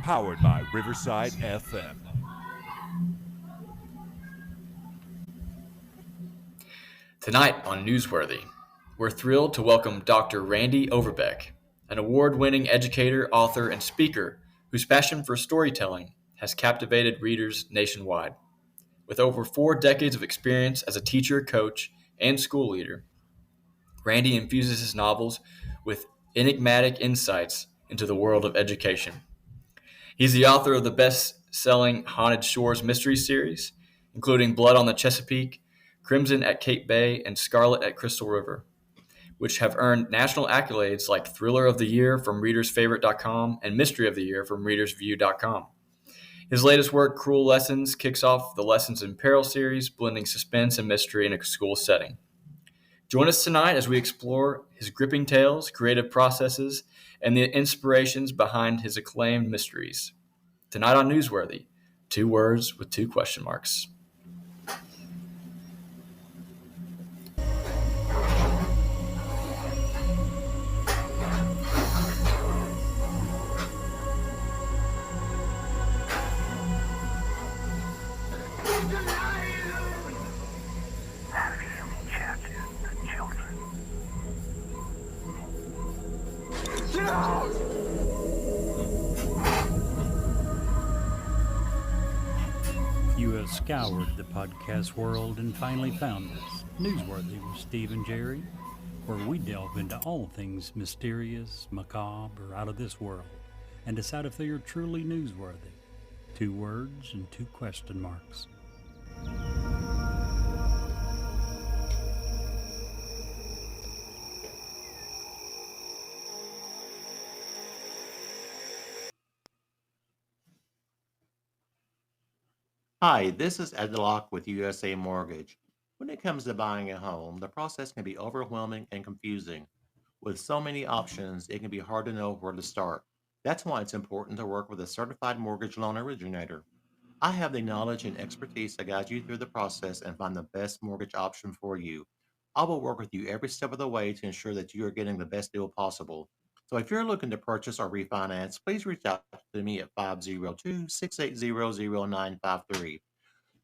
Powered by Riverside FM. Tonight on Newsworthy, we're thrilled to welcome Dr. Randy Overbeck, an award-winning educator, author, and speaker whose passion for storytelling has captivated readers nationwide. With over 4 decades of experience as a teacher, coach, and school leader, Randy infuses his novels with enigmatic insights into the world of education. He's the author of the best-selling Haunted Shores mystery series, including Blood on the Chesapeake, Crimson at Cape Bay, and Scarlet at Crystal River, which have earned national accolades like Thriller of the Year from ReadersFavorite.com and Mystery of the Year from ReadersView.com. His latest work, Cruel Lessons, kicks off the Lessons in Peril series, blending suspense and mystery in a school setting. Join us tonight as we explore his gripping tales, creative processes, and the inspirations behind his acclaimed mysteries. Tonight on Newsworthy, 2 words with 2 question marks. You have scoured the podcast world and finally found us, Newsworthy with Steve and Jerry, where we delve into all things mysterious, macabre, or out of this world, and decide if they are truly newsworthy. 2 words and 2 question marks. Hi, this is Ed Locke with USA Mortgage. When it comes to buying a home, the process can be overwhelming and confusing. With so many options, it can be hard to know where to start. That's why it's important to work with a certified mortgage loan originator. I have the knowledge and expertise to guide you through the process and find the best mortgage option for you. I will work with you every step of the way to ensure that you are getting the best deal possible. So if you're looking to purchase or refinance, please reach out to me at 502-680-0953.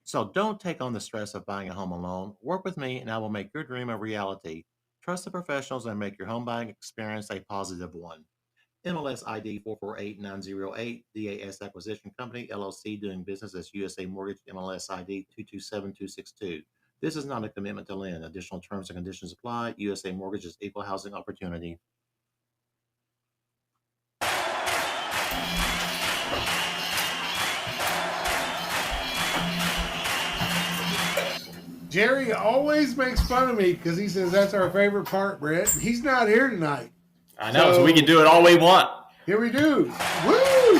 So don't take on the stress of buying a home alone. Work with me and I will make your dream a reality. Trust the professionals and make your home buying experience a positive one. MLS ID 448908, DAS Acquisition Company, LLC, doing business as USA Mortgage, MLS ID 227262. This is not a commitment to lend. Additional terms and conditions apply. USA Mortgage is equal housing opportunity. Jerry always makes fun of me because he says that's our favorite part, Brett. He's not here tonight. I know, so we can do it all we want. Here we do. Woo!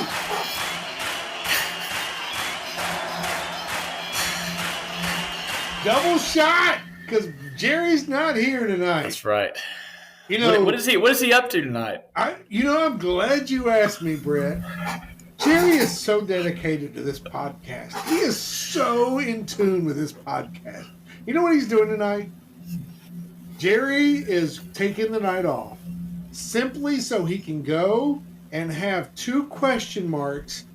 Double shot because Jerry's not here tonight. That's right. You know what is he up to tonight? I'm glad you asked me, Brett. Jerry is so dedicated to this podcast. He is so in tune with this podcast. You know what he's doing tonight? Jerry is taking the night off simply so he can go and have 2 question marks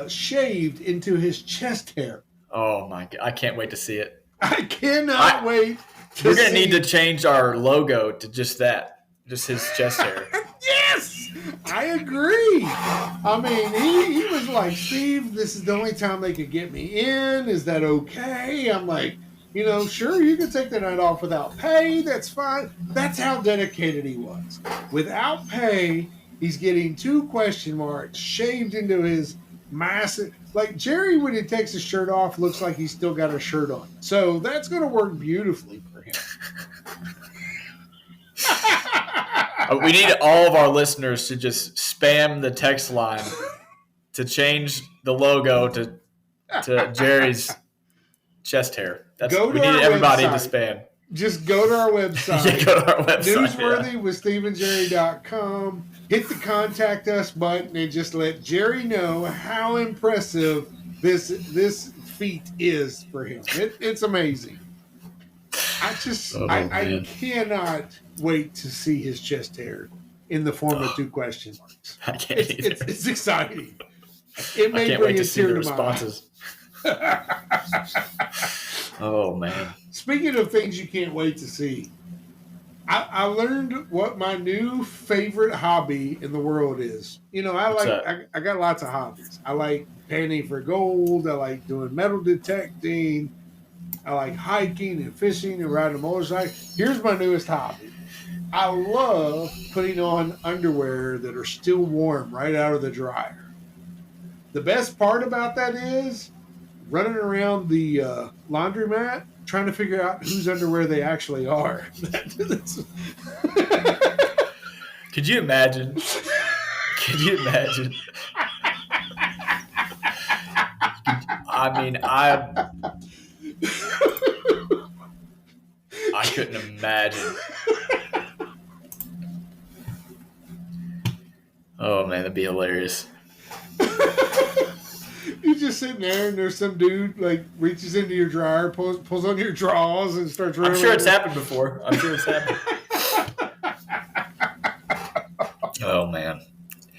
shaved into his chest hair. Oh my God, I can't wait to see it. I cannot wait to see. We're going to need to change our logo to just that, just his chest hair. Yes, I agree. I mean, he was like, Steve, this is the only time they could get me in. Is that okay? I'm like, sure, you can take the night off without pay. That's fine. That's how dedicated he was. Without pay, he's getting 2 question marks shaved into his massive. Like Jerry, when he takes his shirt off, looks like he's still got a shirt on. So that's going to work beautifully for him. We need all of our listeners to just spam the text line to change the logo to Jerry's chest hair. We need everybody to spam. Just go to our website. Yeah, go to our website. Newsworthy with SteveandJerry.com. Hit the contact us button and just let Jerry know how impressive this feat is for him. It's amazing. I cannot wait to see his chest hair. in the form of 2 question marks. I can't either. It's exciting. It I may can't bring wait a to see tear the to my eye. responses. Oh, man. Speaking of things you can't wait to see, I learned what my new favorite hobby in the world is. You know, What's that? I got lots of hobbies. I like panning for gold. I like doing metal detecting. I like hiking and fishing and riding a motorcycle. Here's my newest hobby. I love putting on underwear that are still warm right out of the dryer. The best part about that is running around the laundromat trying to figure out whose underwear they actually are. Could you imagine? Could you imagine? I mean, I couldn't imagine. Oh man, that'd be hilarious. You're just sitting there, and there's some dude like reaches into your dryer, pulls on your drawers, and starts running. I'm sure it's happened before. I'm sure it's happened. Oh man.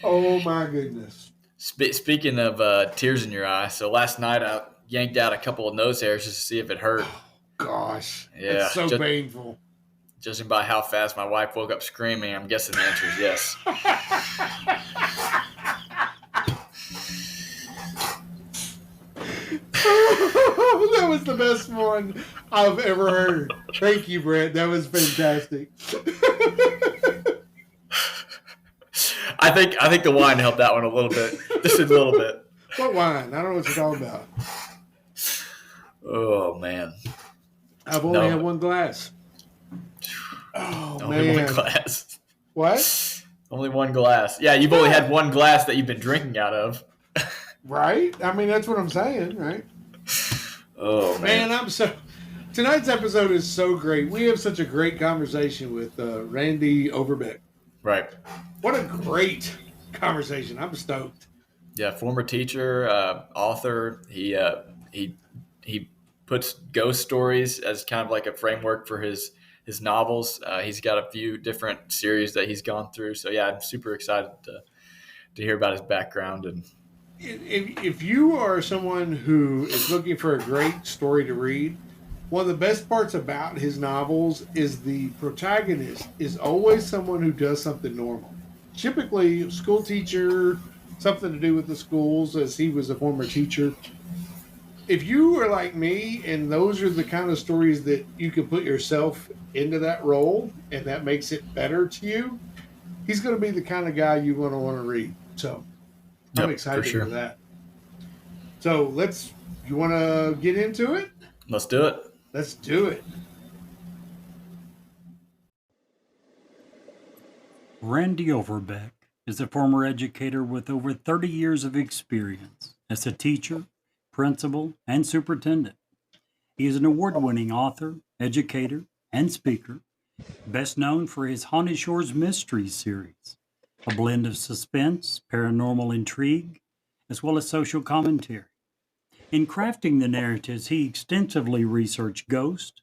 Oh my goodness. Speaking of tears in your eye, so last night I yanked out a couple of nose hairs just to see if it hurt. Gosh, Yeah, it's so painful. Judging by how fast my wife woke up screaming, I'm guessing the answer is yes. That was the best one I've ever heard. Thank you, Brett. That was fantastic. I think the wine helped that one a little bit, just a little bit. What wine? I don't know what you're talking about. Oh man, I've only had one glass. Oh only man, one glass. What? Only one glass. Yeah, you've only had one glass that you've been drinking out of. Right? I mean, that's what I'm saying, right? Oh man, Tonight's episode is so great. We have such a great conversation with Randy Overbeck. Right. What a great conversation! I'm stoked. Yeah, former teacher, author. He puts ghost stories as kind of like a framework for his novels. He's got a few different series that he's gone through. So yeah, I'm super excited to hear about his background. And if you are someone who is looking for a great story to read, one of the best parts about his novels is the protagonist is always someone who does something normal. Typically, a school teacher, something to do with the schools, as he was a former teacher. If you are like me, and those are the kind of stories that you can put yourself into that role, and that makes it better to you, he's going to be the kind of guy you want to read. So I'm excited for that. So you want to get into it? Let's do it. Let's do it. Randy Overbeck is a former educator with over 30 years of experience as a teacher, principal, and superintendent. He is an award-winning author, educator, and speaker, best known for his Haunted Shores Mysteries series, a blend of suspense, paranormal intrigue, as well as social commentary. In crafting the narratives, he extensively researched ghosts,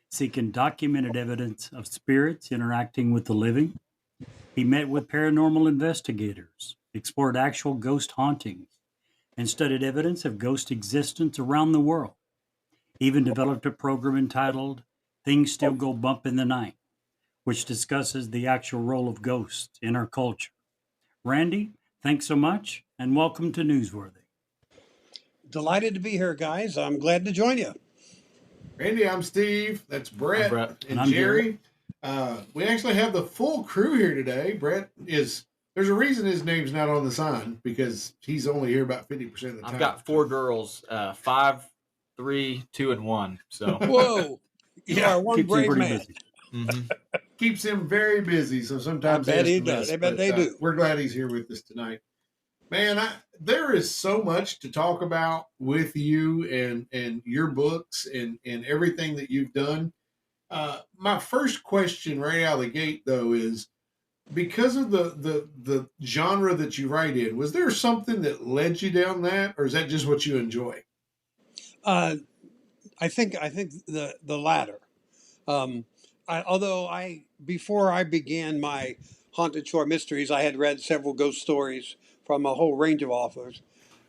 seeking documented evidence of spirits interacting with the living. He met with paranormal investigators, explored actual ghost hauntings, and studied evidence of ghost existence around the world. He even developed a program entitled Things Still Go Bump in the Night, which discusses the actual role of ghosts in our culture. Randy, thanks so much, and welcome to Newsworthy. Delighted to be here, guys. I'm glad to join you. Randy, I'm Steve. That's Brett. I'm Brett. And I'm Jerry. We actually have the full crew here today. Brett there's a reason his name's not on the sign, because he's only here about 50% of the time. I've got 4 girls, 5, 3, 2, and 1. So Whoa. You are one Keeps him brave pretty man. busy. Keeps him very busy, so sometimes I bet has he to does. miss, I bet but, they do. We're glad he's here with us tonight. Man, there is so much to talk about with you and your books and everything that you've done. My first question right out of the gate, though, is because of the genre that you write in, was there something that led you down that, or is that just what you enjoy? I think the latter. Before I began my haunted shore mysteries, I had read several ghost stories from a whole range of authors.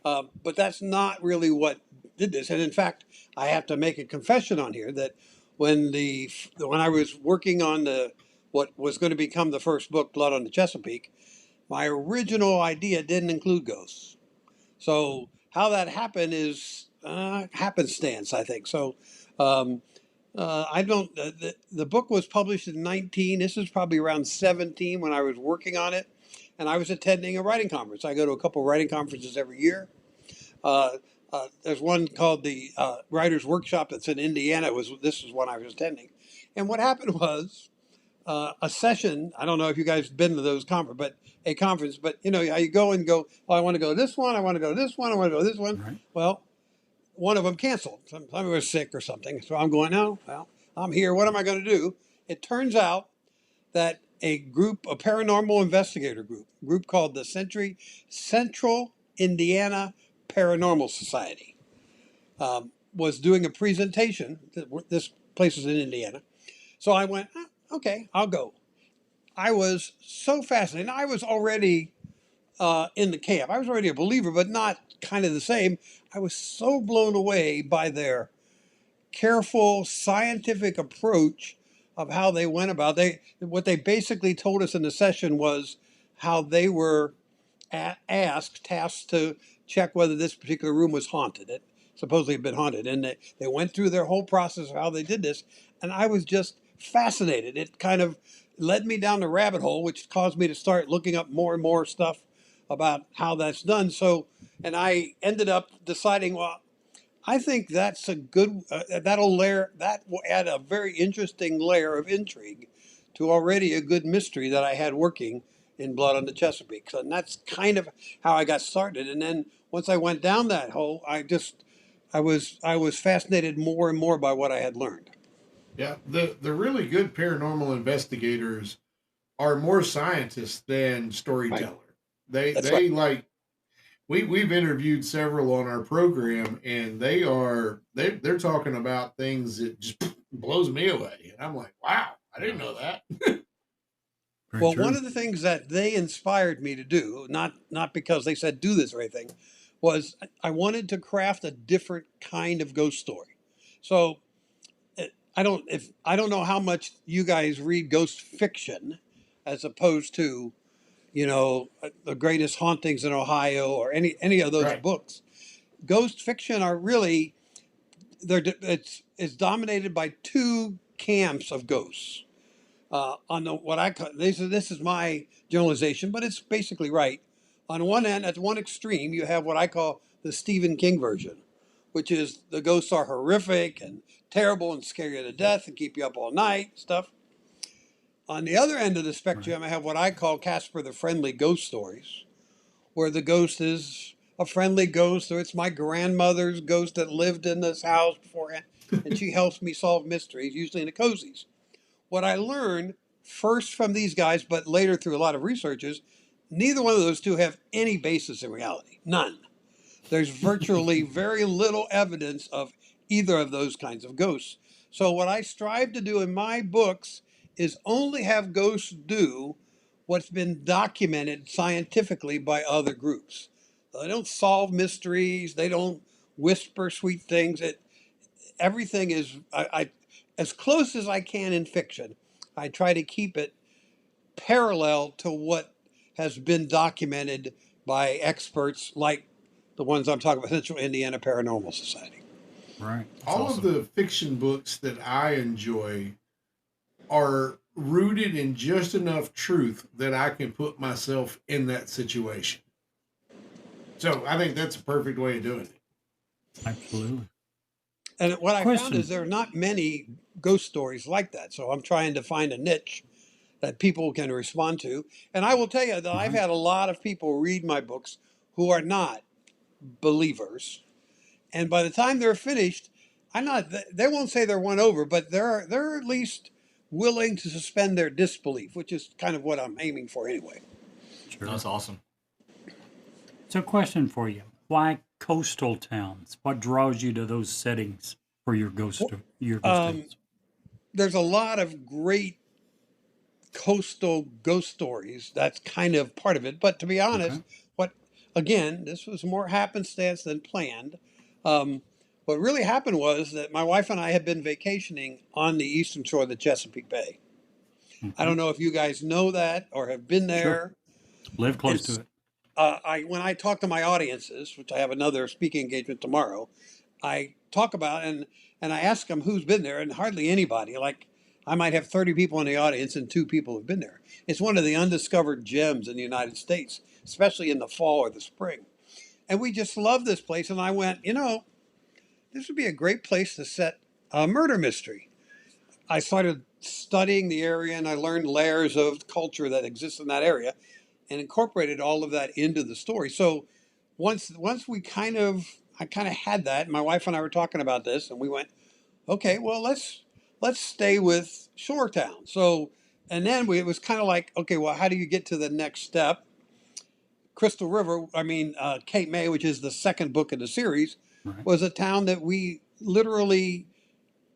But that's not really what did this. And in fact, I have to make a confession on here that when I was working on what was going to become the first book, Blood on the Chesapeake, my original idea didn't include ghosts. So how that happened is happenstance, I think. So I don't. The book was published in 19. This is probably around 17 when I was working on it, and I was attending a writing conference. I go to a couple of writing conferences every year. There's one called the Writers Workshop that's in Indiana. This is one I was attending, and what happened was a session. I don't know if you guys have been to those conference, but you know how you go and go. Oh, I want to go to this one. I want to go to this one. I want to go to this one. Right. Well, one of them canceled. Somebody was sick or something. So I'm going, no, well, I'm here. What am I going to do? It turns out that a paranormal investigator group called the Central Indiana Paranormal Society, was doing a presentation. This place is in Indiana. So I went, okay, I'll go. I was so fascinated. I was already in the camp. I was already a believer, but not kind of the same. I was so blown away by their careful scientific approach of how they went about. What they basically told us in the session was how they were tasked to check whether this particular room was haunted. It supposedly had been haunted, and they went through their whole process of how they did this, and I was just fascinated. It kind of led me down the rabbit hole, which caused me to start looking up more and more stuff about how that's done. So, and I ended up deciding, well, I think that's a good, that will add a very interesting layer of intrigue to already a good mystery that I had working in Blood on the Chesapeake. So, and that's kind of how I got started. And then once I went down that hole, I was fascinated more and more by what I had learned. Yeah, the really good paranormal investigators are more scientists than storyteller. Right. That's They right. like we've interviewed several on our program, and they're talking about things that just blows me away, and I'm like, wow, I didn't know that. Very Well, true. one of the things that they inspired me to do, not because they said do this or anything, was I wanted to craft a different kind of ghost story. So I don't know how much you guys read ghost fiction, as opposed to, the greatest hauntings in Ohio or any of those Right. books. Ghost fiction are really it's dominated by two camps of ghosts. On the what I call this is my generalization, but it's basically right. On one end, at one extreme, you have what I call the Stephen King version, which is the ghosts are horrific and terrible and scare you to death and keep you up all night stuff. On the other end of the spectrum, I have what I call Casper the Friendly ghost stories, where the ghost is a friendly ghost, or it's my grandmother's ghost that lived in this house beforehand, and she helps me solve mysteries, usually in the cozies. What I learned first from these guys, but later through a lot of research, is neither one of those two have any basis in reality. None. There's virtually very little evidence of either of those kinds of ghosts. So, what I strive to do in my books is only have ghosts do what's been documented scientifically by other groups. They don't solve mysteries, they don't whisper sweet things. Everything is, as close as I can in fiction, I try to keep it parallel to what has been documented by experts like the ones I'm talking about, Central Indiana Paranormal Society. Right. All Awesome. of the fiction books that I enjoy are rooted in just enough truth that I can put myself in that situation. So I think that's a perfect way of doing it. Absolutely. And what I found Question. is there are not many ghost stories like that. So I'm trying to find a niche that people can respond to. And I will tell you that I've had a lot of people read my books who are not believers. And by the time they're finished, they won't say they're won over, but they're at least willing to suspend their disbelief, which is kind of what I'm aiming for anyway. Sure. That's awesome. So, question for you: why coastal towns? What draws you to those settings for your ghost tales? There's a lot of great coastal ghost stories. That's kind of part of it. But to be honest, Okay. what again, this was more happenstance than planned. Um, what really happened was that my wife and I had been vacationing on the eastern shore of the Chesapeake Bay. I Okay. don't know if you guys know that or have been Sure. there. Live close to It's it. I when I talk to my audiences, which I have another speaking engagement tomorrow, I talk about and I ask them who's been there, and hardly anybody. Like I might have 30 people in the audience, and 2 people have been there. It's one of the undiscovered gems in the United States, especially in the fall or the spring. And we just love this place. And I went, this would be a great place to set a murder mystery. I started studying the area, and I learned layers of culture that exists in that area and incorporated all of that into the story. So once I kind of had that. My wife and I were talking about this, and we went, okay, well let's stay with shore town. So and then it was kind of like, okay, well, how do you get to the next step? Crystal River, Cape May, which is the second book in the series, Right. was a town that we literally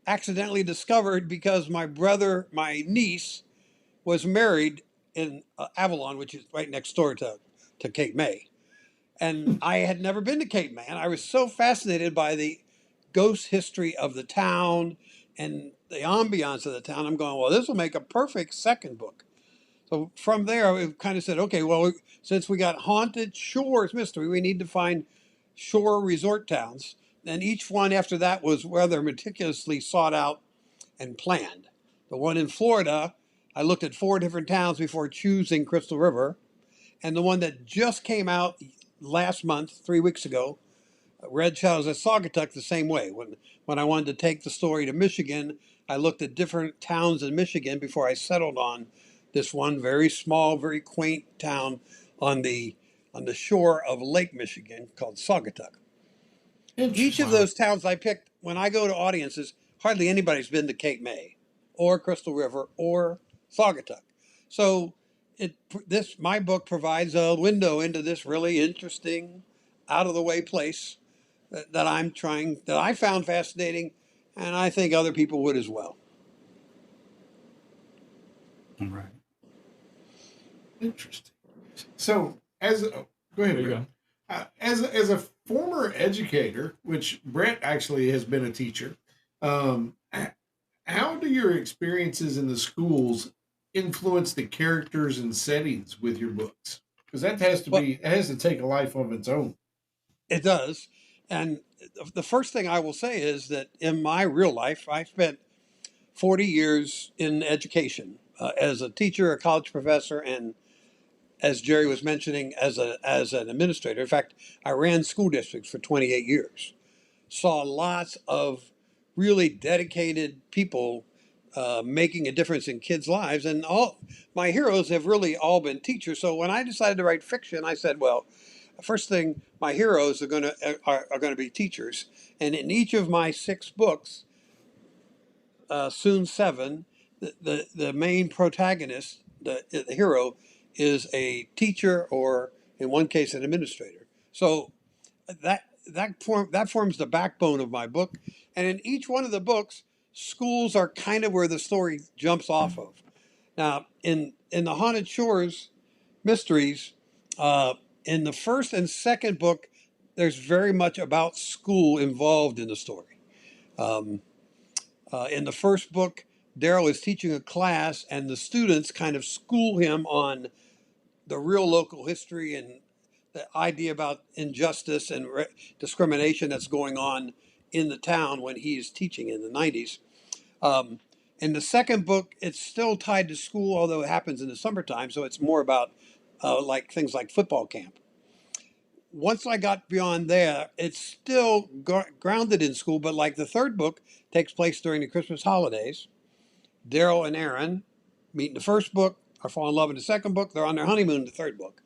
accidentally discovered because my niece was married in Avalon, which is right next door to Cape May. And I had never been to Cape May. And I was so fascinated by the ghost history of the town and the ambiance of the town. I'm going, well, this will make a perfect second book. So from there, we kind of said, okay, well, since we got haunted shores mystery, we need to find shore resort towns. And each one after that was rather meticulously sought out and planned. The one in Florida, I looked at 4 different towns before choosing Crystal River. And the one that just came out last month, 3 weeks ago, Red Shadows at Saugatuck, the same way. When I wanted to take the story to Michigan, I looked at different towns in Michigan before I settled on this one very small, very quaint town on the shore of Lake Michigan called Saugatuck. Each of Interesting. those towns I picked, when I go to audiences, hardly anybody's been to Cape May or Crystal River or Saugatuck. So my book provides a window into this really interesting, out of the way place that I found fascinating, and I think other people would as well. All right. Interesting. So, go ahead, There you Brett. go. As a former educator, which Brett actually has been a teacher, um, how do your experiences in the schools influence the characters and settings with your books? Because Well, it has to take a life of its own. it does. And the first thing I will say is that in my real life, I spent 40 years in education as a teacher, a college professor, and as Jerry was mentioning, as an administrator. In fact, I ran school districts for 28 years. Saw lots of really dedicated people making a difference in kids' lives, and all my heroes have really all been teachers. So when I decided to write fiction, I said, well, first thing, my heroes are going to be teachers, and in each of my 6 books, soon 7, the main protagonist, the hero, is a teacher or in one case an administrator. So that forms the backbone of my book, and in each one of the books, schools are kind of where the story jumps off of. Now, in the Haunted Shores mysteries, in the first and second book, there's very much about school involved in the story. Um, in the first book, Daryl is teaching a class, and the students kind of school him on the real local history and the idea about injustice and discrimination that's going on in the town when he's teaching in the 90s. Um, in the second book, it's still tied to school, although it happens in the summertime, so it's more about like things like football camp. Once I got beyond there, it's still grounded in school, but like the third book takes place during the Christmas holidays. Daryl and Aaron meet in the first book, are fall in love in the second book, they're on their honeymoon in the third book.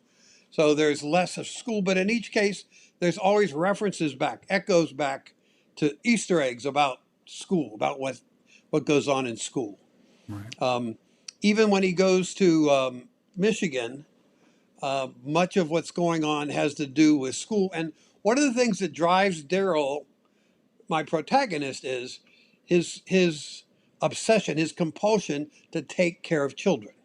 So there's less of school, but in each case, there's always references back, echoes back to Easter eggs about school, about what goes on in school. Right. Even when he goes to Michigan, much of what's going on has to do with school. And one of the things that drives Daryl, my protagonist, is his obsession, his compulsion to take care of children.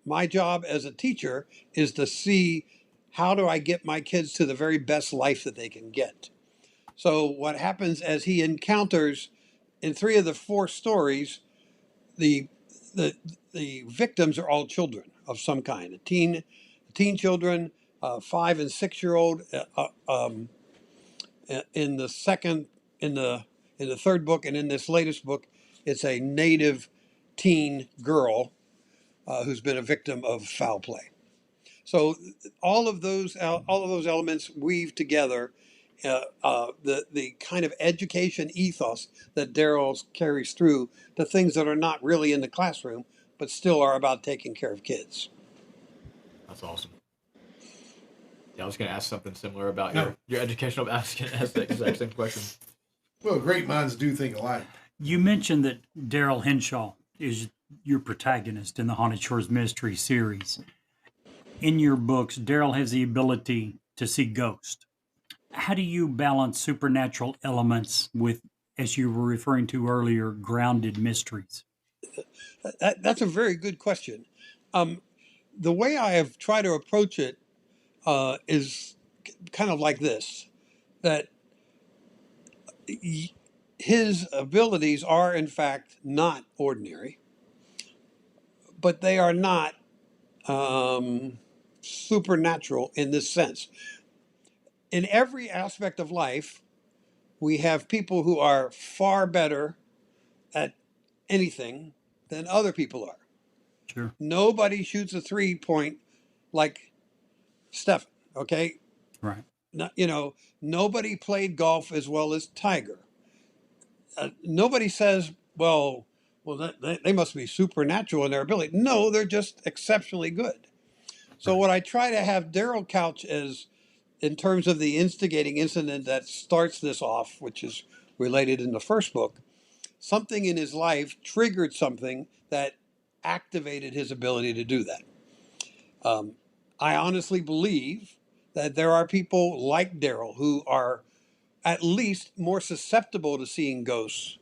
my job as a teacher is to see how do I get my kids to the very best life that they can get. So what happens as he encounters in 3 of the 4 stories, the the the victims are all children of some kind, teen children, 5 and 6 year old. In the second, in the third book, and in this latest book, it's a native teen girl who's been a victim of foul play. So all of those elements weave together the kind of education ethos that Daryl carries through to things that are not really in the classroom, but still are about taking care of kids. That's awesome. Yeah, I was going to ask something similar about No. your educational aspect. Ask the exact same question. Well, great minds do think alike. You mentioned that Daryl Henshaw is your protagonist in the Haunted Shores Mystery series. In your books, Daryl has the ability to see ghosts. How do you balance supernatural elements with, as you were referring to earlier, grounded mysteries? That's a very good question. The way I have tried to approach it is kind of like this: that his abilities are in fact not ordinary, but they are not supernatural in this sense. In every aspect of life, we have people who are far better at anything than other people are. Sure. Nobody shoots a 3-point like Stefan, okay? Right. Nobody played golf as well as Tiger. Nobody says, they must be supernatural in their ability. No, they're just exceptionally good. So what I try to have Daryl couch as, in terms of the instigating incident that starts this off, which is related in the first book, something in his life triggered something that activated his ability to do that. I honestly believe that there are people like Daryl who are at least more susceptible to seeing ghosts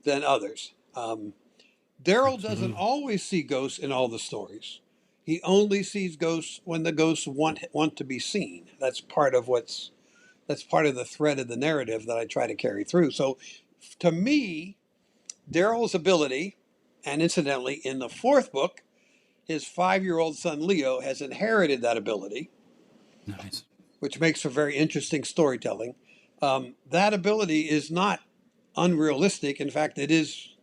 than others. Daryl doesn't always see ghosts in all the stories. He only sees ghosts when the ghosts want to be seen. That's part of the thread of the narrative that I try to carry through. So, to me, Daryl's ability, and incidentally, in the 4th book, his 5-year-old son Leo has inherited that ability, Nice. which makes for very interesting storytelling. That ability is not unrealistic. In fact, it is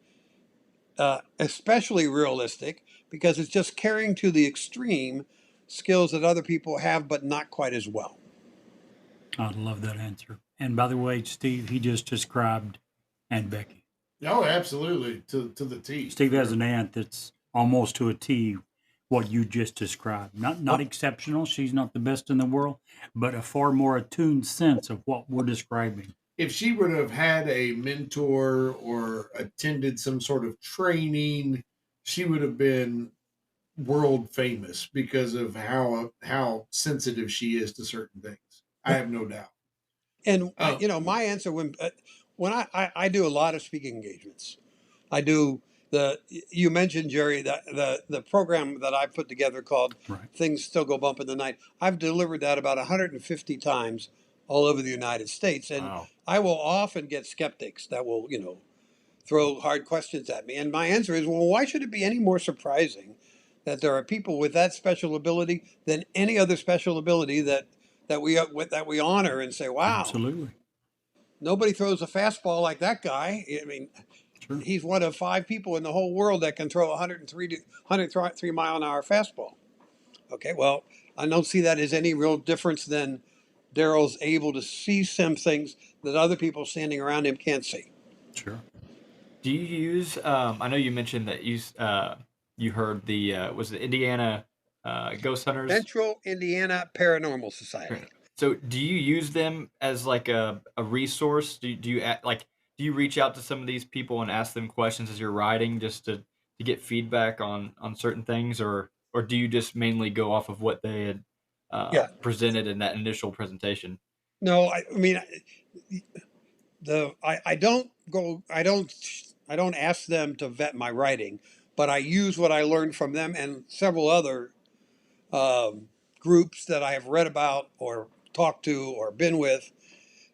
especially realistic because it's just carrying to the extreme skills that other people have, but not quite as well. I love that answer. And by the way, Steve, he just described Aunt Becky. Oh, absolutely, to the T. Steve has an aunt that's almost to a T what you just described. Not exceptional. She's not the best in the world, but a far more attuned sense of what we're describing. If she would have had a mentor or attended some sort of training, she would have been world famous because of how sensitive she is to certain things. I have no doubt. And my answer when I do a lot of speaking engagements, I do you mentioned, Jerry, the program that I put together called Right. Things Still Go Bump in the Night. I've delivered that about 150 times all over the United States, and Wow. I will often get skeptics that will throw hard questions at me, and my answer is, well, why should it be any more surprising that there are people with that special ability than any other special ability that we honor and say, wow, Absolutely. nobody throws a fastball like that guy. I mean, Sure. he's one of 5 people in the whole world that can throw a 103 mile an hour fastball. Okay, well, I don't see that as any real difference than Daryl's able to see some things that other people standing around him can't see. Sure. Do you use? I know you mentioned that you heard the was the Indiana Ghost Hunters. Central Indiana Paranormal Society. So, do you use them as like a resource? Do you reach out to some of these people and ask them questions as you're writing just to get feedback on certain things, or do you just mainly go off of what they had presented in that initial presentation? No, I mean, I don't ask them to vet my writing, but I use what I learned from them and several other groups that I have read about or talked to or been with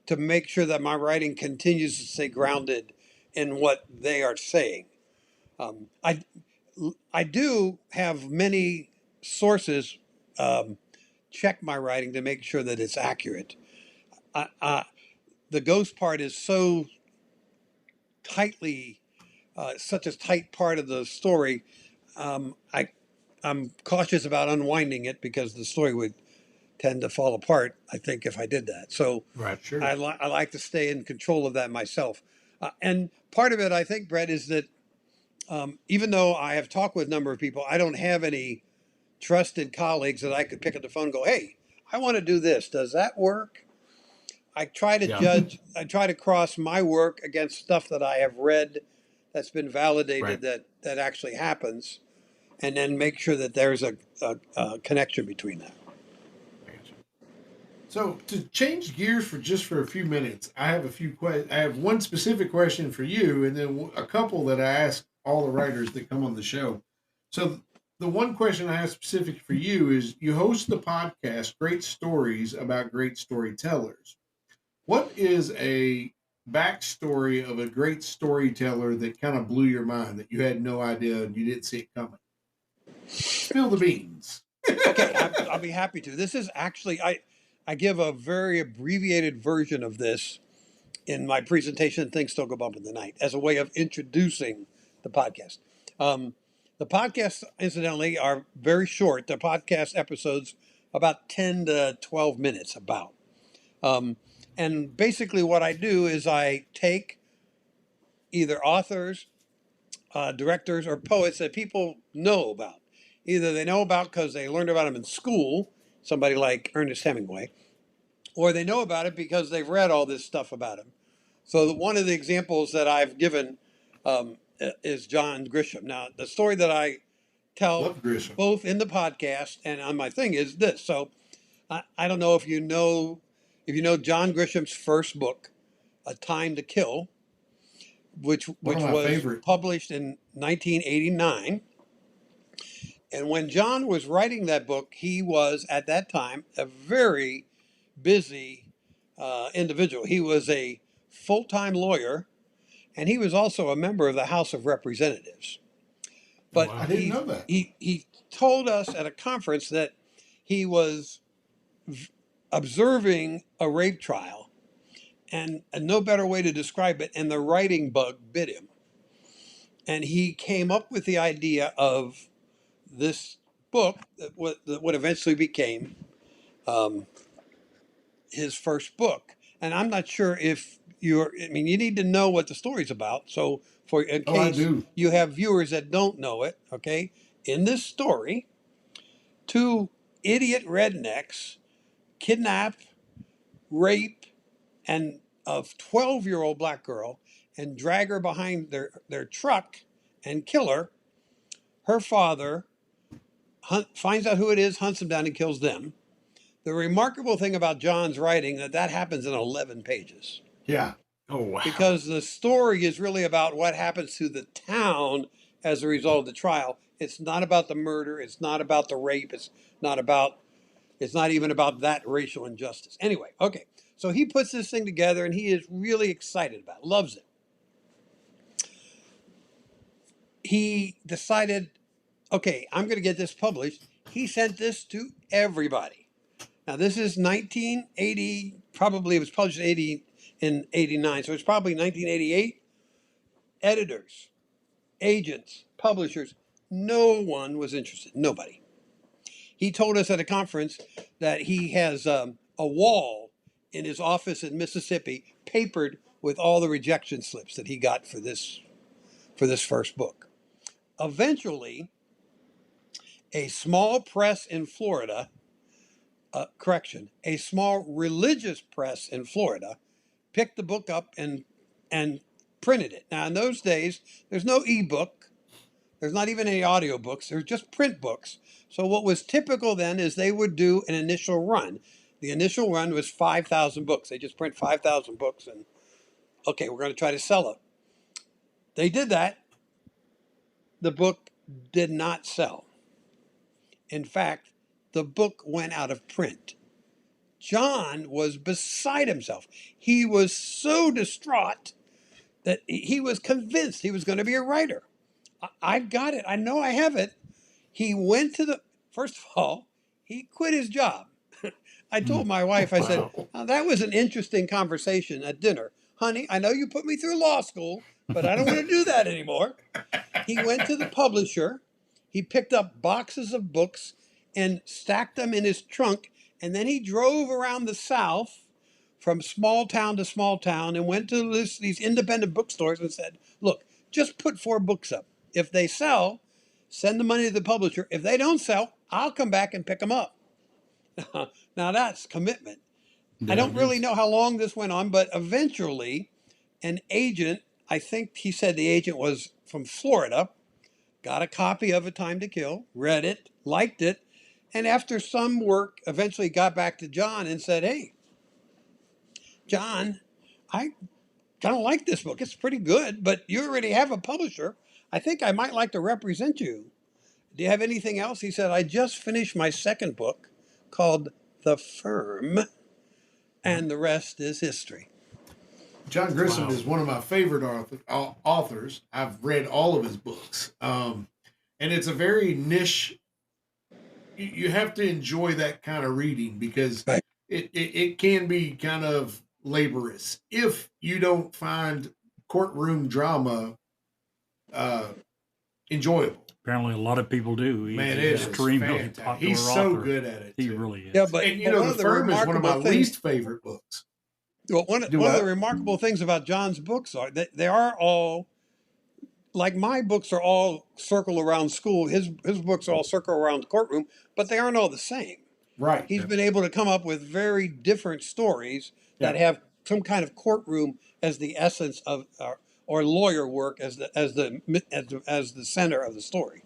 to make sure that my writing continues to stay grounded in what they are saying. Um, I, I do have many sources check my writing to make sure that it's accurate. The ghost part is so tightly, such a tight part of the story. I'm cautious about unwinding it because the story would tend to fall apart, I think, if I did that. So Right. Sure. I like to stay in control of that myself. And part of it, I think, Brett, is that even though I have talked with a number of people, I don't have any trusted colleagues that I could pick up the phone and go, hey, I want to do this. Does that work? I try to Yeah. I try to cross my work against stuff that I have read that's been validated Right. that actually happens, and then make sure that there's a connection between that. I got you. So to change gears for a few minutes, I have I have one specific question for you, and then a couple that I ask all the writers that come on the show. So the one question I have specific for you is: you host the podcast "Great Stories" about great storytellers. What is a backstory of a great storyteller that kind of blew your mind that you had no idea and you didn't see it coming? Spill the beans. Okay, I'll be happy to. This is actually I give a very abbreviated version of this in my presentation. Things Still Go Bump in the Night as a way of introducing the podcast. The podcasts, incidentally, are very short. The podcast episodes about 10 to 12 minutes about. And basically, what I do is I take either authors, directors, or poets that people know about. Either they know about because they learned about them in school, somebody like Ernest Hemingway, or they know about it because they've read all this stuff about him. So one of the examples that I've given is John Grisham. Now, the story that I tell Love Grisham. both in the podcast and on my thing is this. So I don't know if you know John Grisham's first book, A Time to Kill, which One of my was favorite. published in 1989. And when John was writing that book, he was at that time a very busy individual. He was a full-time lawyer, and he was also a member of the House of Representatives. But I didn't know that. he told us at a conference that he was observing a rape trial, and no better way to describe it, and the writing bug bit him. And he came up with the idea of this book that would eventually became his first book. And I'm not sure if you need to know what the story's about. So in Oh, I case do. you have viewers that don't know it, okay, in this story, two idiot rednecks kidnap, rape, and a 12-year-old black girl and drag her behind their truck and kill her. Her father finds out who it is, hunts them down, and kills them. The remarkable thing about John's writing that happens in 11 pages. Yeah. Oh wow. Because the story is really about what happens to the town as a result of the trial. It's not about the murder. It's not about the rape. It's not even about that racial injustice. Anyway, okay. So he puts this thing together and he is really excited about it, loves it. He decided, okay, I'm going to get this published. He sent this to everybody. Now, this is 1980, probably it was published in 89, so it's probably 1988. Editors, agents, publishers, no one was interested, nobody. He told us at a conference that he has a wall in his office in Mississippi papered with all the rejection slips that he got for this first book. Eventually, a small press in Florida, a small religious press in Florida, picked the book up and printed it. Now, in those days, there's no ebook. There's not even any audiobooks. There's just print books. So what was typical then is they would do an initial run. The initial run was 5,000 books. They just print 5,000 books and, okay, we're going to try to sell it. They did that. The book did not sell. In fact, the book went out of print. John was beside himself. He was so distraught that he was convinced he was going to be a writer. I've got it. I know I have it. He went to the, first of all, he quit his job. I told my wife, I said, "Oh, that was an interesting conversation at dinner. Honey, I know you put me through law school, but I don't want to do that anymore." He went to the publisher. He picked up boxes of books and stacked them in his trunk. And then he drove around the South from small town to small town and went to these independent bookstores and said, "Look, just put 4 books up. If they sell, send the money to the publisher. If they don't sell, I'll come back and pick them up." Now that's commitment. I don't really know how long this went on, but eventually an agent, I think he said the agent was from Florida, got a copy of A Time to Kill, read it, liked it, and after some work, eventually got back to John and said, "Hey, John, I kind of like this book. It's pretty good, but you already have a publisher. I think I might like to represent you. Do you have anything else?" He said, "I just finished my second book called The Firm, and the rest is history." John Grisham is one of my favorite authors. I've read all of his books. And it's a very niche. You have to enjoy that kind of reading because Right. it can be kind of laborious if you don't find courtroom drama enjoyable. Apparently, a lot of people do. He's Man, an it is extremely fantastic. popular He's so author. good at it. He too. really is. Yeah, but, And but one The of the Firm is one of my remarkable things, least favorite books. well, one Do of what? the remarkable things about John's books are that they are all, like my books are all circle around school. His books all circle around the courtroom, but they aren't all the same. Right. He's been able to come up with very different stories that Yeah. have some kind of courtroom as the essence of, or lawyer work as the center of the story.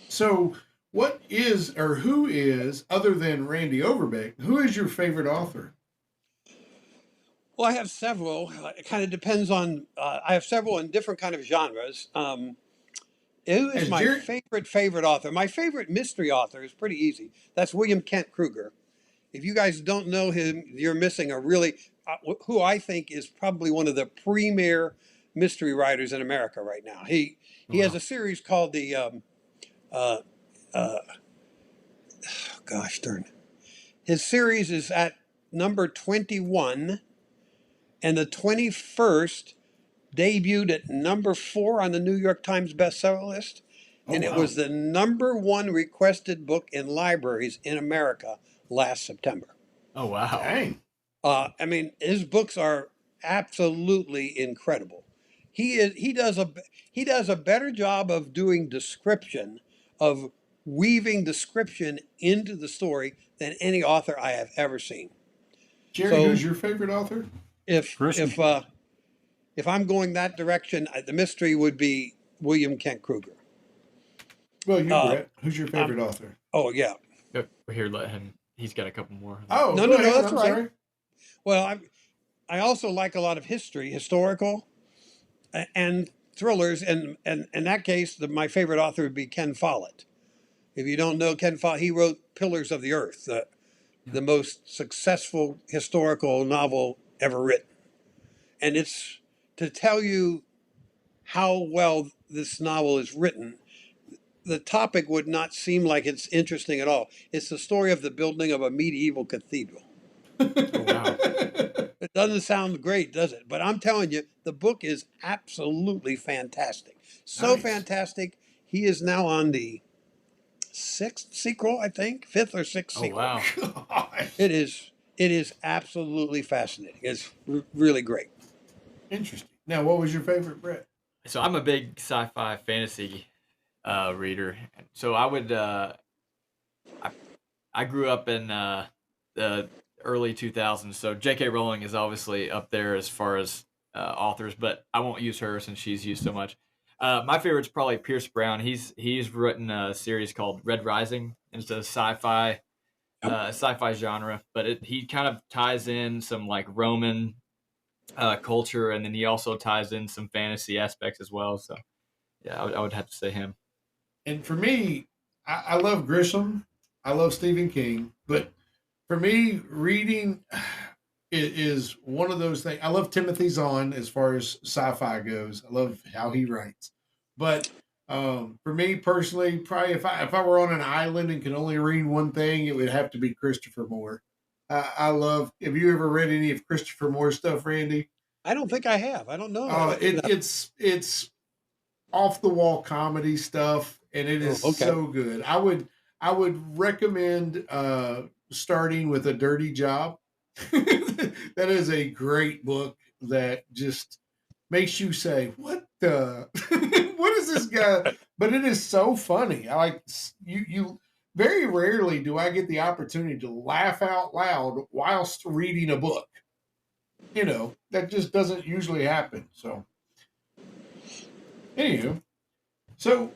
So, what is or who is, other than Randy Overbeck, who is your favorite author? Well, I have several. It kind of depends on. I have several in different kind of genres. Who is As my Jerry- favorite author? My favorite mystery author is pretty easy. That's William Kent Kruger. If you guys don't know him, you're missing a really who I think is probably one of the premier mystery writers in America right now. He has a series called the gosh darn. His series is at number 21, and the 21st debuted at number 4 on the New York Times bestseller list. And it was the number 1 requested book in libraries in America last September. Oh wow! Dang. I mean, his books are absolutely incredible. He does a better job of doing description, of weaving description into the story than any author I have ever seen. Jerry, So- who's your favorite author? If I'm going that direction, the mystery would be William Kent Kruger. Well, you, Brett. Who's your favorite author? Oh yeah. Here, let him. He's got a couple more. Oh, No, go no, ahead. that's I'm right. sorry. Well, I also like a lot of historical, and thrillers. And in that case, my favorite author would be Ken Follett. If you don't know Ken Follett, he wrote Pillars of the Earth, the most successful historical novel ever written. And it's to tell you how well this novel is written. The topic would not seem like it's interesting at all. It's the story of the building of a medieval cathedral. Oh, wow. It doesn't sound great, does it? But I'm telling you, the book is absolutely fantastic. So Nice. fantastic, he is now on the 6th sequel, I think, 5th or 6th Oh sequel. wow! Gosh. It is absolutely fascinating. It's really great. Interesting. Now, what was your favorite, Brett? So I'm a big sci-fi fantasy reader. So I would I grew up in the early 2000s. So J.K. Rowling is obviously up there as far as authors, but I won't use her since she's used so much. My favorite's probably Pierce Brown. He's written a series called Red Rising. And it's a sci-fi genre, but he kind of ties in some like Roman culture, and then he also ties in some fantasy aspects as well. So yeah, I would have to say him. And for me, I love Grisham. I love Stephen King. But for me, reading is one of those things. I love Timothy Zahn as far as sci-fi goes. I love how he writes. But for me personally, probably if I were on an island and could only read one thing, it would have to be Christopher Moore. I love. Have you ever read any of Christopher Moore's stuff, Randy? I don't think I have. I don't know. It's off the wall comedy stuff, and it Oh, is okay. so good. I would recommend starting with A Dirty Job. That is a great book that just makes you say, "What the? What is this guy?" But it is so funny. I like you. Very rarely do I get the opportunity to laugh out loud whilst reading a book. That just doesn't usually happen. So, anywho, so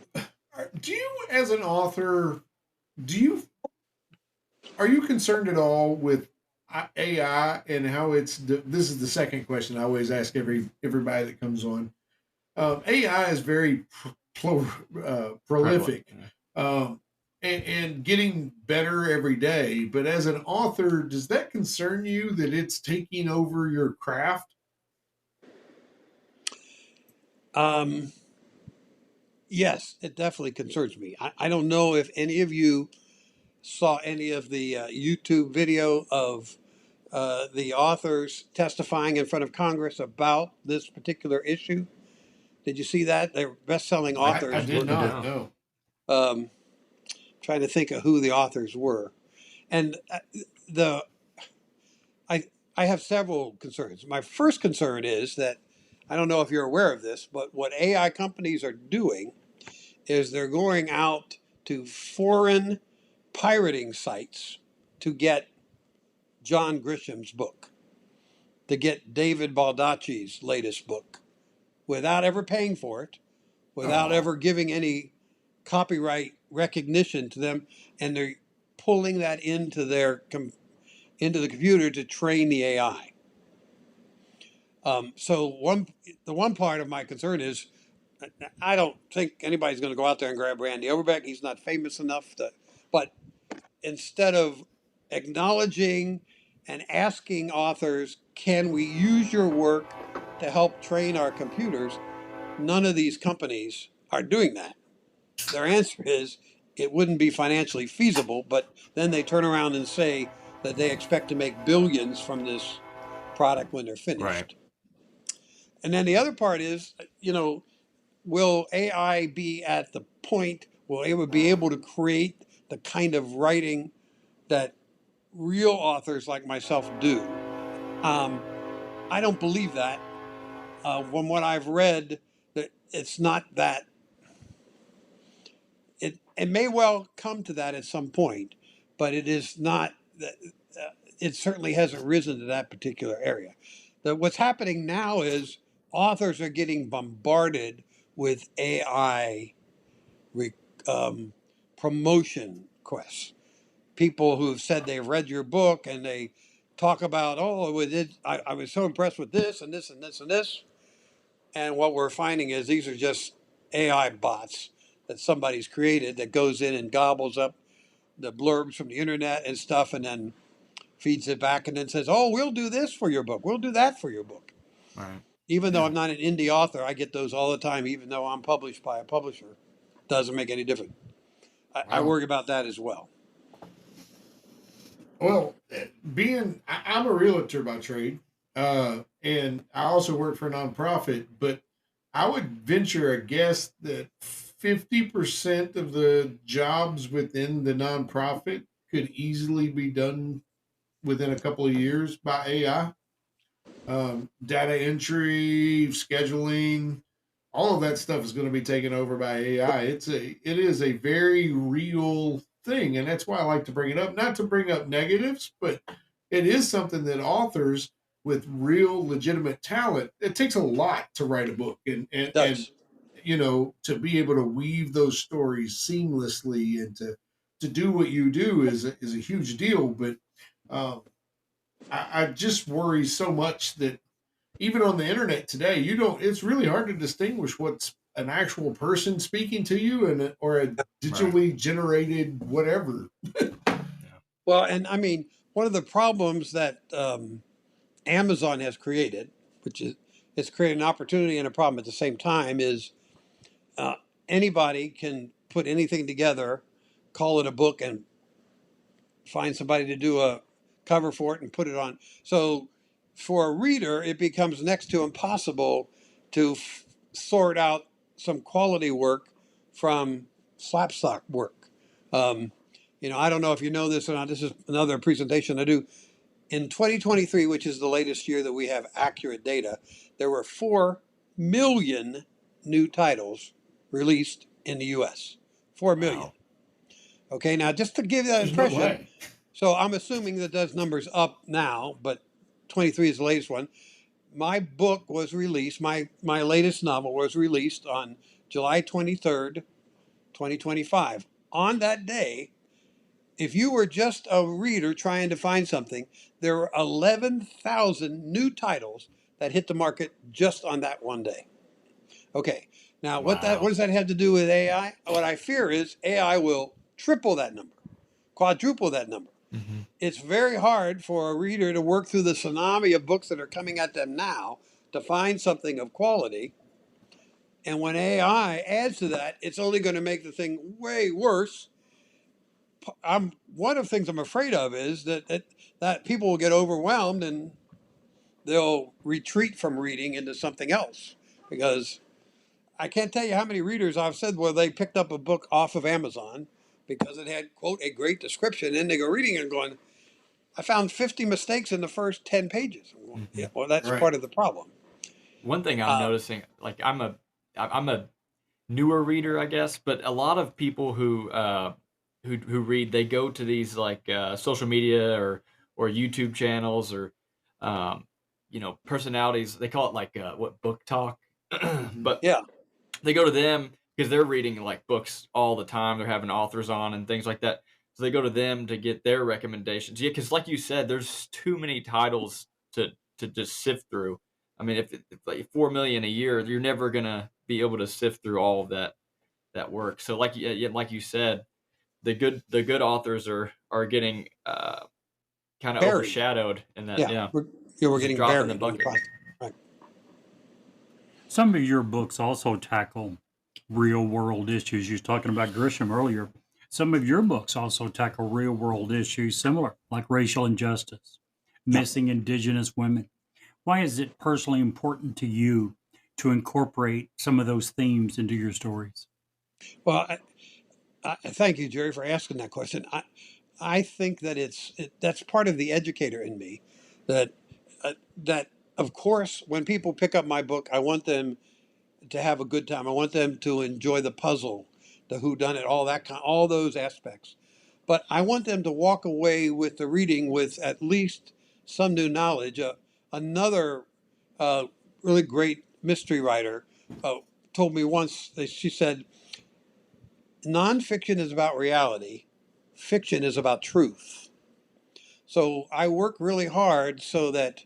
do you, as an author, do you are you concerned at all with AI and how this is the second question I always ask everybody that comes on. AI is very prolific, and getting better every day. But as an author, does that concern you that it's taking over your craft? Um, yes, it definitely concerns me. I don't know if any of you saw any of the YouTube video of the authors testifying in front of Congress about this particular issue. Did you see that? They're best-selling I authors. did Were not No. know. um, trying to think of who the authors were, and the I I have several concerns. My first concern is that I don't know if you're aware of this, but what AI companies are doing is they're going out to foreign pirating sites to get John Grisham's book, to get David Baldacci's latest book, without ever paying for it, without Oh, ever giving any copyright recognition to them, and they're pulling that into the computer to train the AI. The one part of my concern is I don't think anybody's going to go out there and grab Randy Overbeck. He's not famous enough to, but instead of acknowledging and asking authors, can we use your work to help train our computers? None of these companies are doing that. Their answer is it wouldn't be financially feasible, but then they turn around and say that they expect to make billions from this product when they're Right. finished. And then the other part is, will AI be at the point, will it would be able to create the kind of writing that real authors like myself do? I don't believe that. From what I've read, that it's not that. It may well come to that at some point, but it is not. It certainly hasn't risen to that particular area. What's happening now is authors are getting bombarded with AI re, um, promotion quests. People who have said they've read your book and they talk about, oh, I was so impressed with this and this and this and this. And what we're finding is these are just AI bots that somebody's created that goes in and gobbles up the blurbs from the internet and stuff and then feeds it back and then says, oh, we'll do this for your book. We'll do that for your book. Right. Even though yeah. I'm not an indie author, I get those all the time, even though I'm published by a publisher. Doesn't make any difference. I Wow. worry about that as well. Well, I'm a realtor by trade, and I also work for a nonprofit, but I would venture a guess that 50% of the jobs within the nonprofit could easily be done within a couple of years by AI. Data entry, scheduling, all of that stuff is going to be taken over by AI. It is a very real thing, and that's why I like to bring it up. Not to bring up negatives, but it is something that authors with real legitimate talent. It takes a lot to write a book, and and It and does. to be able to weave those stories seamlessly and to do what you do is a huge deal. But um, I just worry so much that even on the internet today, you don't. It's really hard to distinguish what's an actual person speaking to you or a digitally generated whatever. Well, and I mean, one of the problems that Amazon has created, which is it's created an opportunity and a problem at the same time, is uh, anybody can put anything together, call it a book, and find somebody to do a cover for it and put it on. So for a reader, it becomes next to impossible to sort out some quality work from slapstock work. Um, I don't know if you know this or not. This is another presentation I do. In 2023, which is the latest year that we have accurate data, there were 4 million new titles released in the US. 4 million. Wow. Okay, now just to give you that There's no impression, way. so I'm assuming that those numbers up now, but 23 is the latest one. My book was released, my latest novel was released on July 23rd, 2025. On that day, if you were just a reader trying to find something, there were 11,000 new titles that hit the market just on that one day. Okay, now what Wow. does that have to do with AI? What I fear is AI will triple that number, quadruple that number. Mm-hmm. It's very hard for a reader to work through the tsunami of books that are coming at them now to find something of quality. And when AI adds to that, it's only going to make the thing way worse. One of the things I'm afraid of is that people will get overwhelmed and they'll retreat from reading into something else, because I can't tell you how many readers I've said where they picked up a book off of Amazon because it had, quote, a great description, and they go reading it and going, I found 50 mistakes in the first 10 pages. I'm going, Mm-hmm. yeah, well, that's Right. part of the problem. One thing I'm noticing, like I'm a newer reader, I guess, but a lot of people who read, they go to these like social media or YouTube channels or personalities. They call it like what, book talk, but Yeah. they go to them because they're reading like books all the time. They're having authors on and things like that. So they go to them to get their recommendations. Yeah, because like you said, there's too many titles to just sift through. I mean, if like 4 million a year, you're never gonna be able to sift through all of that work. So like you said, the good authors are getting kind of Buried. overshadowed in that. Yeah. Yeah, We're just a getting drop in buried the in the bucket. process. Right. Some of your books also tackle real world issues. You were talking about Grisham earlier. Some of your books also tackle real world issues similar, like racial injustice, Yeah. missing indigenous women. Why is it personally important to you to incorporate some of those themes into your stories? Well, thank you, Jerry, for asking that question. I think that that's part of the educator in me. That that of course, when people pick up my book, I want them to have a good time. I want them to enjoy the puzzle, the whodunit, all those aspects. But I want them to walk away with the reading with at least some new knowledge. Another uh, really great mystery writer told me once that she said, nonfiction is about reality, fiction is about truth. So I work really hard so that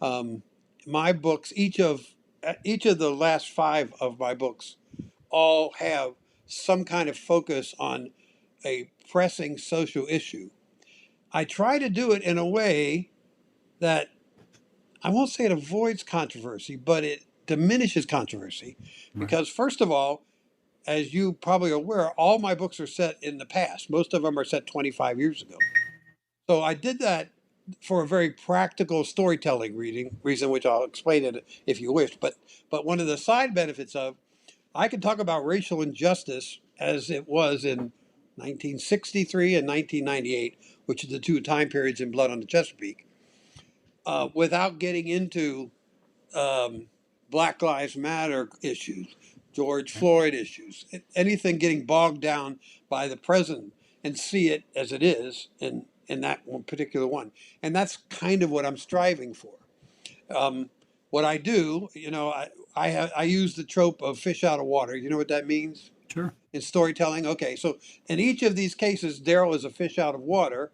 um, my books, each of the last 5 of my books, all have some kind of focus on a pressing social issue. I try to do it in a way that I won't say it avoids controversy, but it diminishes controversy. Right. Because, first of all, as you probably are aware, all my books are set in the past. Most of them are set 25 years ago. So I did that for a very practical storytelling reason, which I'll explain it if you wish. But one of the side benefits of I can talk about racial injustice as it was in 1963 and 1998, which are the 2 time periods in Blood on the Chesapeake, without getting into um, Black Lives Matter issues, George Floyd issues, anything getting bogged down by the present, and see it as it is in that one particular one. And that's kind of what I'm striving for. What I do, I use the trope of fish out of water. You know what that means Sure. in storytelling? Okay, so in each of these cases, Daryl is a fish out of water,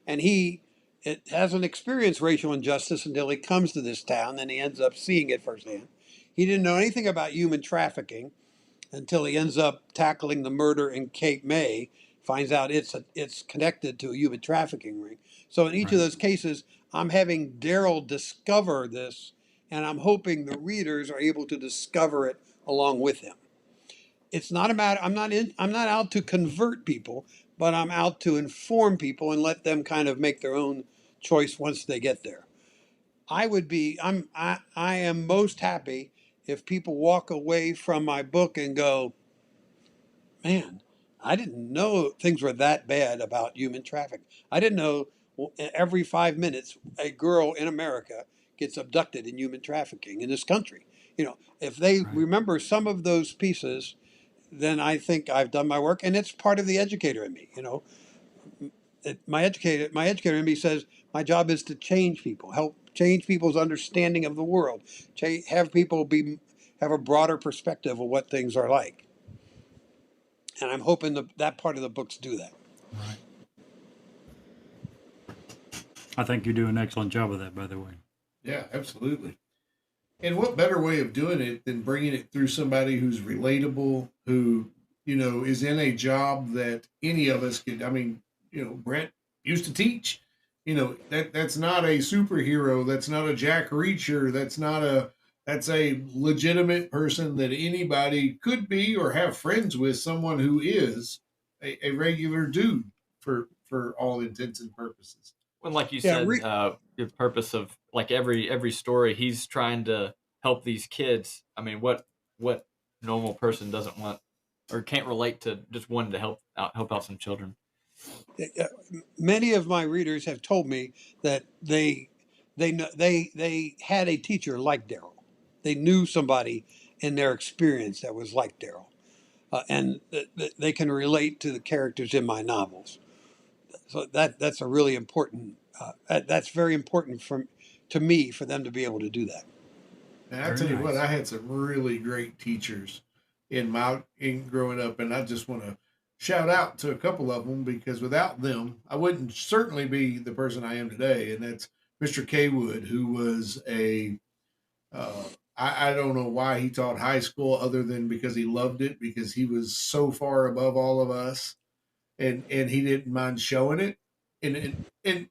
and it hasn't experienced racial injustice until he comes to this town, and he ends up seeing it firsthand. He didn't know anything about human trafficking until he ends up tackling the murder in Cape May, finds out it's connected to a human trafficking ring. So in each of Right. those cases, I'm having Daryl discover this, and I'm hoping the readers are able to discover it along with him. It's not a matter. I'm not out to convert people, but I'm out to inform people and let them kind of make their own choice once they get there. I am most happy if people walk away from my book and go, man, I didn't know things were that bad about human trafficking. I didn't know every 5 minutes a girl in America gets abducted in human trafficking in this country. If they Right. remember some of those pieces, then I think I've done my work, and it's part of the educator in me. My educator in me says my job is to change people, help change people's understanding of the world, have people have a broader perspective of what things are like, and I'm hoping that part of the books do that. Right. I think you do an excellent job of that, by the way. Yeah, absolutely. And what better way of doing it than bringing it through somebody who's relatable, who, is in a job that any of us could. I mean, Brent used to teach. That's not a superhero. That's not a Jack Reacher. That's a legitimate person that anybody could be or have friends with, someone who is a regular dude for all intents and purposes. Well, like you Yeah, said, the purpose of like every story, he's trying to help these kids. I mean, what normal person doesn't want or can't relate to just wanting to help out some children? many of my readers have told me that they had a teacher like Daryl. They knew somebody in their experience that was like Daryl, and they can relate to the characters in my novels. So that's a really important. That's very important to me for them to be able to do that. And I Very tell you what, nice. I had some really great teachers in growing up, and I just want to shout out to a couple of them because without them, I wouldn't certainly be the person I am today. And that's Mr. Kaywood, who was uh, I don't know why he taught high school other than because he loved it, because he was so far above all of us, and he didn't mind showing it, and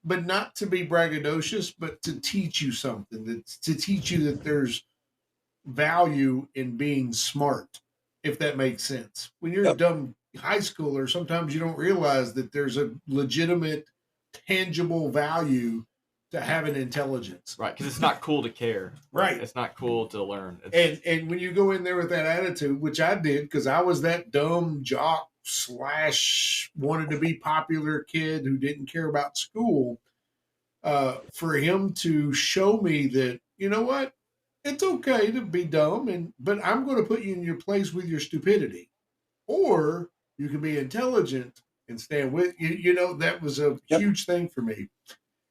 but not to be braggadocious, but to teach you something, to teach you that there's value in being smart, if that makes sense. When you're a Yep. dumb high schooler, sometimes you don't realize that there's a legitimate, tangible value to having intelligence. Right, because it's not cool to care. Right. It's not cool to learn. And when you go in there with that attitude, which I did because I was that dumb jock slash wanted to be popular kid who didn't care about school, for him to show me that, you know what, it's okay to be dumb, but I'm going to put you in your place with your stupidity, or you can be intelligent and stand with you. That was a Yep. huge thing for me.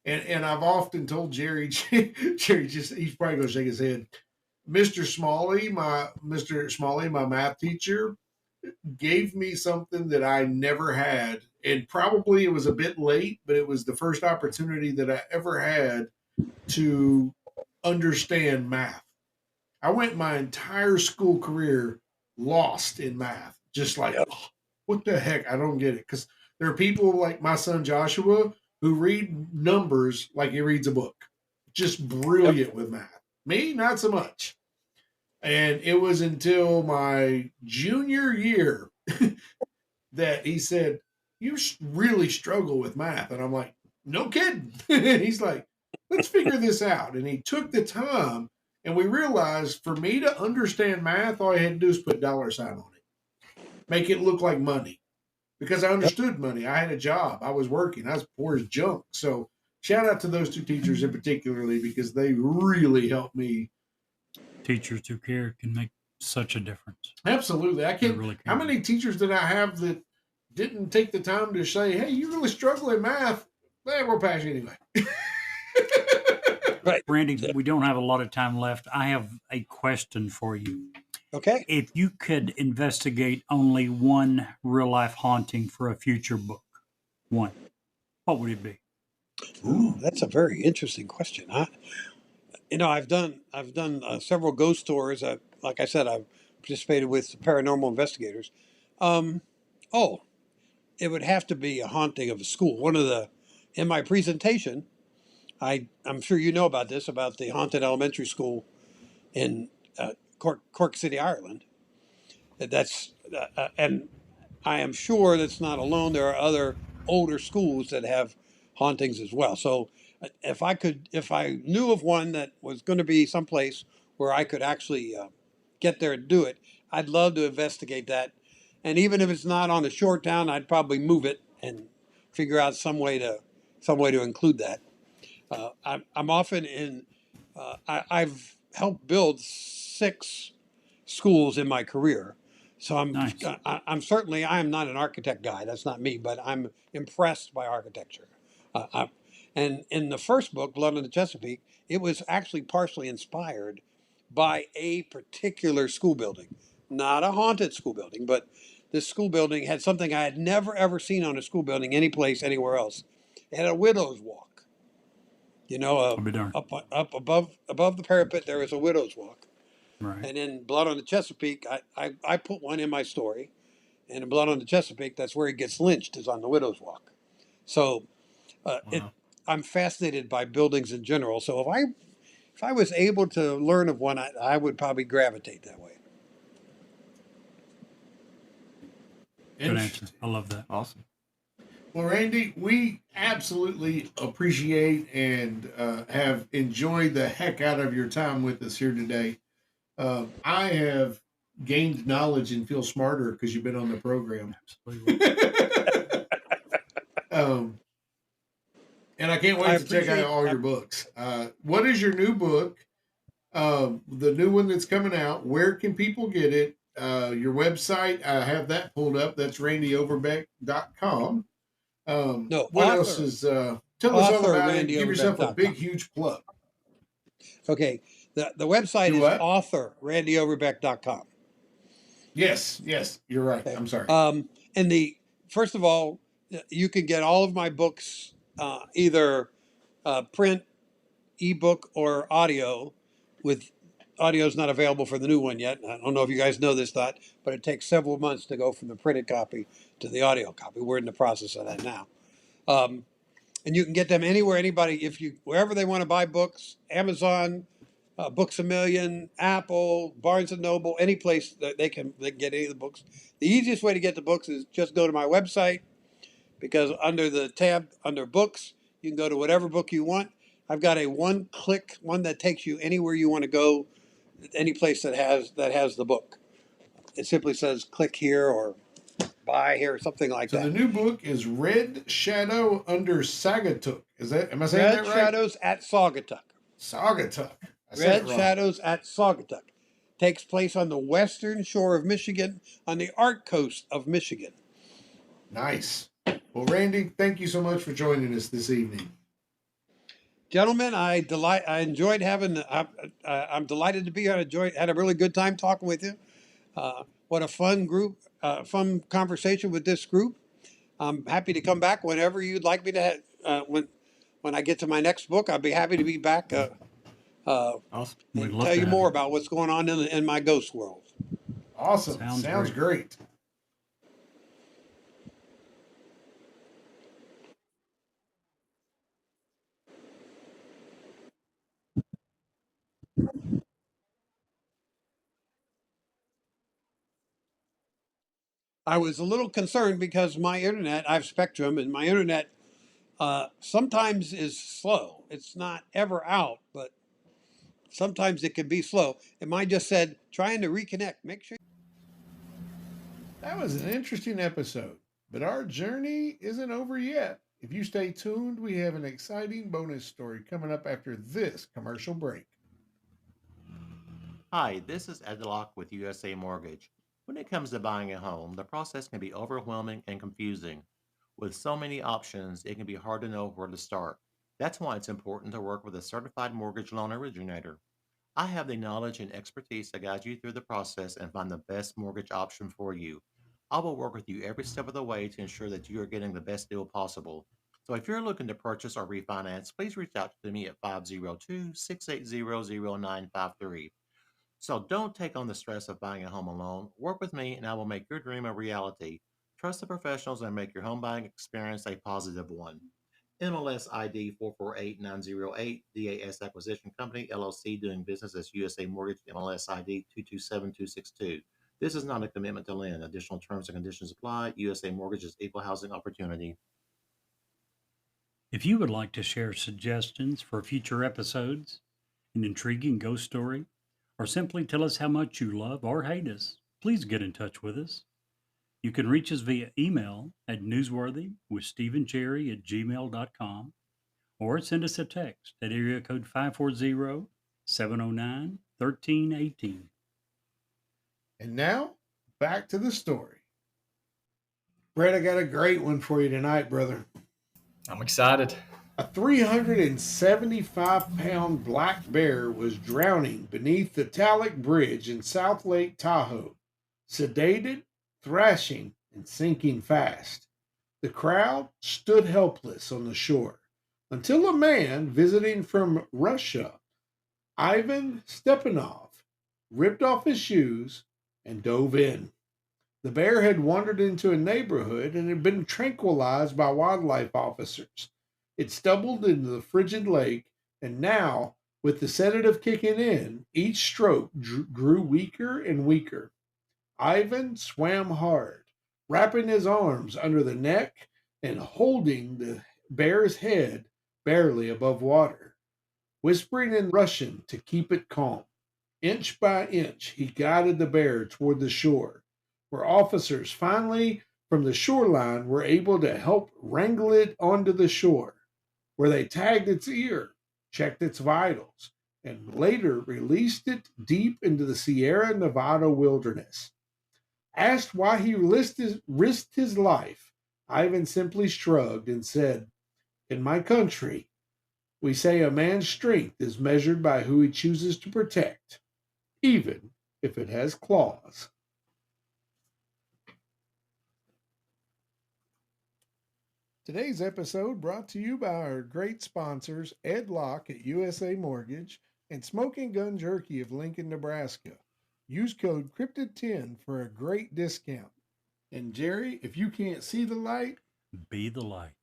And I've often told Jerry, Jerry just he's probably going to shake his head. Mr. Smalley, my math teacher, gave me something that I never had. And probably it was a bit late, but it was the first opportunity that I ever had to understand math. I went my entire school career lost in math, just like, Yep. oh, what the heck? I don't get it. Because there are people like my son Joshua who read numbers like he reads a book, just brilliant with math. Me, not so much. And it was until my junior year that he said, "You really struggle with math." And I'm like, "No kidding." He's like, "Let's figure this out." And he took the time, and we realized for me to understand math, all I had to do is put dollar sign on it, make it look like money, because I understood money. I had a job, I was working, I was poor as junk. So shout out to those two teachers in particularly because they really helped me. Teachers who care can make such a difference. Absolutely. I They can't. really How can. many teachers did I have that didn't take the time to say, "Hey, you really struggle in math"? We'll pass you anyway. Right. Randy, we don't have a lot of time left. I have a question for you. Okay. If you could investigate only one real life haunting for a future book, one, what would it be? Ooh, that's a very interesting question. I've done several ghost tours. Like I said, I've participated with paranormal investigators. Um, oh, it would have to be a haunting of a school. In my presentation, I'm sure you know about this, about the haunted elementary school in Cork City, Ireland. And I am sure that's not alone. There are other older schools that have hauntings as well. So if I knew of one that was going to be someplace where I could actually get there and do it, I'd love to investigate that. And even if it's not on a shore town, I'd probably move it and figure out some way to include that. I'm often in. I've helped build 6 schools in my career, so Nice. I am not an architect guy. That's not me, but I'm impressed by architecture. And in the first book, Blood on the Chesapeake, it was actually partially inspired by a particular school building, not a haunted school building, but this school building had something I had never ever seen on a school building anyplace anywhere else. It had a widow's walk. You know, I'll be darned. up above the parapet there is a widow's walk. Right. And in Blood on the Chesapeake, I put one in my story. And in Blood on the Chesapeake, that's where he gets lynched, is on the widow's walk. So Wow. I'm fascinated by buildings in general. So if I was able to learn of one, I would probably gravitate that way. Good answer. I love that. Awesome. Well, Randy, we absolutely appreciate and have enjoyed the heck out of your time with us here today. I have gained knowledge and feel smarter because you've been on the program. Absolutely. And I can't wait to check out all your books. What is your new book? The new one that's coming out. Where can people get it? Your website, I have that pulled up. That's randyoverbeck.com. No, what author. else is tell us all about it. Give yourself a randyoverbeck.com. big, huge plug. Okay. The website Do is what? author.randyoverbeck.com. Yes, you're right. Okay. I'm sorry. And first of all, you can get all of my books either print, ebook, or audio. With audio is not available for the new one yet. I don't know if you guys know this thought, but it takes several months to go from the printed copy to the audio copy. We're in the process of that now. And you can get them anywhere, wherever they want to buy books, Amazon, Books A Million, Apple, Barnes and Noble, any place that they can get any of the books. The easiest way to get the books is just go to my website, because under the tab under books, you can go to whatever book you want. I've got a one-click one that takes you anywhere you want to go, any place that has the book. It simply says click here or buy here or something like So that. the new book is Red Shadow Under Saugatuck. Am I saying Red that right? Shadows at Saugatuck. Saugatuck. I said Red it wrong. Shadows at Saugatuck. Takes place on the western shore of Michigan, on the Arc Coast of Michigan. Nice. Well, Randy, thank you so much for joining us this evening. Gentlemen, I enjoyed having. I'm delighted to be here. Had a really good time talking with you. What a fun group, fun conversation with this group. I'm happy to come back whenever you'd like me to. When I get to my next book, I'll be happy to be back Awesome. We'd and love tell to you have more you. about what's going on in my ghost world. Awesome. Sounds Sounds great. I was a little concerned because my internet, I have Spectrum, and my internet sometimes is slow. It's not ever out, but sometimes it can be slow. And mine just said, trying to reconnect. Make sure. That was an interesting episode, but our journey isn't over yet. If you stay tuned, we have an exciting bonus story coming up after this commercial break. Hi, this is Ed Locke with USA Mortgage. When it comes to buying a home, the process can be overwhelming and confusing. With so many options, it can be hard to know where to start. That's why it's important to work with a certified mortgage loan originator. I have the knowledge and expertise to guide you through the process and find the best mortgage option for you. I will work with you every step of the way to ensure that you are getting the best deal possible. So if you're looking to purchase or refinance, please reach out to me at 502 680 0953. So don't take on the stress of buying a home alone. Work with me and I will make your dream a reality. Trust the professionals and make your home buying experience a positive one. MLS ID 448908, DAS Acquisition Company, LLC, doing business as USA Mortgage, MLS ID 227262. This is not a commitment to lend. Additional terms and conditions apply. USA Mortgage is equal housing opportunity. If you would like to share suggestions for future episodes, an intriguing ghost story, or simply tell us how much you love or hate us, please get in touch with us. You can reach us via email at newsworthywithsteveandjerry@gmail.com or send us a text at area code 540-709-1318. And now, back to the story. Brett, I got a great one for you tonight, brother. I'm excited. A 375-pound black bear was drowning beneath the Talek Bridge in South Lake Tahoe, sedated, thrashing, and sinking fast. The crowd stood helpless on the shore until a man visiting from Russia, Ivan Stepanov, ripped off his shoes and dove in. The bear had wandered into a neighborhood and had been tranquilized by wildlife officers. It stumbled into the frigid lake, and now, with the sedative kicking in, each stroke grew weaker and weaker. Ivan swam hard, wrapping his arms under the neck and holding the bear's head barely above water, whispering in Russian to keep it calm. Inch by inch, he guided the bear toward the shore, where officers finally from the shoreline were able to help wrangle it onto the shore, where they tagged its ear, checked its vitals, and later released it deep into the Sierra Nevada wilderness. Asked why he risked his life, Ivan simply shrugged and said, "In my country, we say a man's strength is measured by who he chooses to protect, even if it has claws." Today's episode brought to you by our great sponsors, Ed Locke at USA Mortgage and Smoking Gun Jerky of Lincoln, Nebraska. Use code CRYPTID10 for a great discount. And Jerry, if you can't see the light, Be the light.